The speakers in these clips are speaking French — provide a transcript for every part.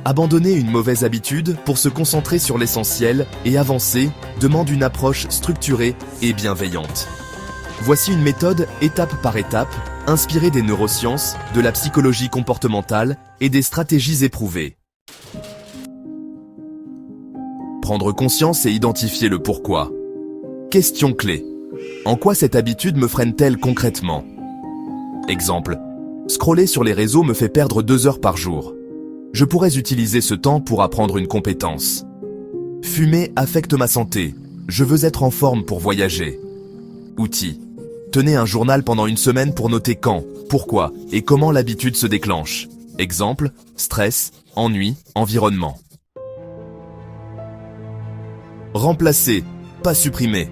Abandonner une mauvaise habitude pour se concentrer sur l'essentiel et avancer demande une approche structurée et bienveillante. Voici une méthode étape par étape, inspirée des neurosciences, de la psychologie comportementale et des stratégies éprouvées. Prendre conscience et identifier le pourquoi. Question clé. En quoi cette habitude me freine-t-elle concrètement? Exemple. Scroller sur les réseaux me fait perdre 2 heures par jour. Je pourrais utiliser ce temps pour apprendre une compétence. Fumer affecte ma santé. Je veux être en forme pour voyager. Outils. Tenez un journal pendant une semaine pour noter quand, pourquoi et comment l'habitude se déclenche. Exemple, stress, ennui, environnement. Remplacer, pas supprimer.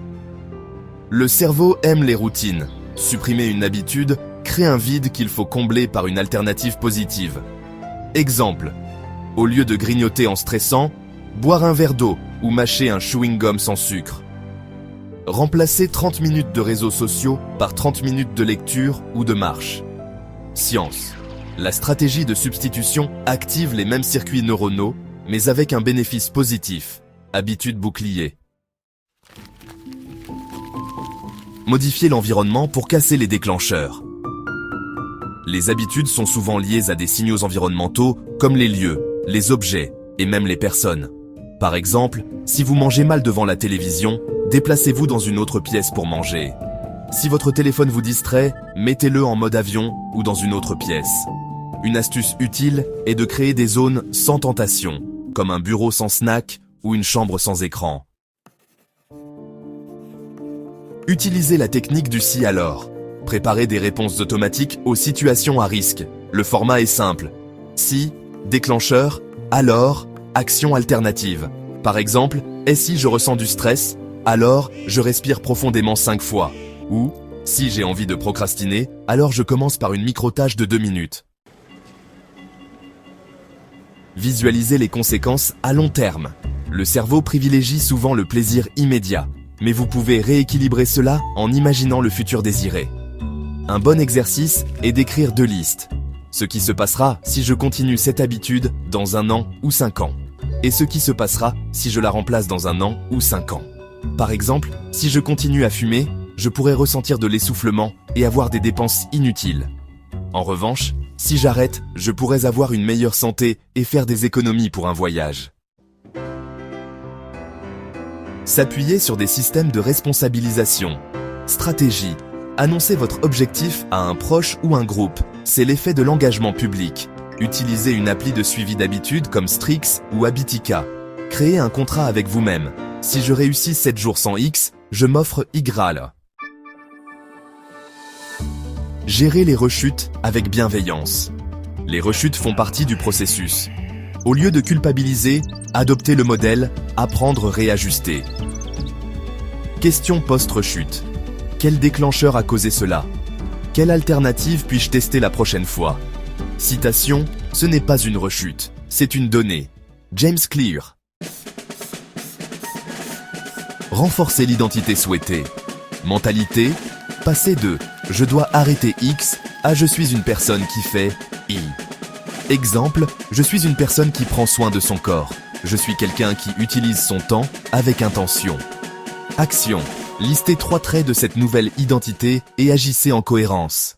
Le cerveau aime les routines. Supprimer une habitude crée un vide qu'il faut combler par une alternative positive. Exemple, au lieu de grignoter en stressant, boire un verre d'eau ou mâcher un chewing-gum sans sucre. Remplacer 30 minutes de réseaux sociaux par 30 minutes de lecture ou de marche. Science. La stratégie de substitution active les mêmes circuits neuronaux, mais avec un bénéfice positif. Habitude bouclier. Modifier l'environnement pour casser les déclencheurs. Les habitudes sont souvent liées à des signaux environnementaux comme les lieux, les objets et même les personnes. Par exemple, si vous mangez mal devant la télévision, déplacez-vous dans une autre pièce pour manger. Si votre téléphone vous distrait, mettez-le en mode avion ou dans une autre pièce. Une astuce utile est de créer des zones sans tentation, comme un bureau sans snack ou une chambre sans écran. Utilisez la technique du si alors. Préparez des réponses automatiques aux situations à risque. Le format est simple. Si, déclencheur, alors, action alternative. Par exemple, et si je ressens du stress, alors je respire profondément 5 fois. Ou, si j'ai envie de procrastiner, alors je commence par une micro-tâche de 2 minutes. Visualisez les conséquences à long terme. Le cerveau privilégie souvent le plaisir immédiat, mais vous pouvez rééquilibrer cela en imaginant le futur désiré. Un bon exercice est d'écrire 2 listes. Ce qui se passera si je continue cette habitude dans 1 an ou 5 ans. Et ce qui se passera si je la remplace dans 1 an ou 5 ans. Par exemple, si je continue à fumer, je pourrais ressentir de l'essoufflement et avoir des dépenses inutiles. En revanche, si j'arrête, je pourrais avoir une meilleure santé et faire des économies pour un voyage. S'appuyer sur des systèmes de responsabilisation. Stratégie. Annoncez votre objectif à un proche ou un groupe. C'est l'effet de l'engagement public. Utilisez une appli de suivi d'habitude comme Strix ou Habitica. Créez un contrat avec vous-même. Si je réussis 7 jours sans X, je m'offre Y. Gérez les rechutes avec bienveillance. Les rechutes font partie du processus. Au lieu de culpabiliser, adoptez le modèle « Apprendre, réajuster ». Question post-rechute. Quel déclencheur a causé cela? Quelle alternative puis-je tester la prochaine fois? Citation, ce n'est pas une rechute, c'est une donnée. James Clear. Renforcer l'identité souhaitée. Mentalité, passer de « je dois arrêter X » à « je suis une personne qui fait Y ». Exemple, je suis une personne qui prend soin de son corps. Je suis quelqu'un qui utilise son temps avec intention. Action. Listez 3 traits de cette nouvelle identité et agissez en cohérence.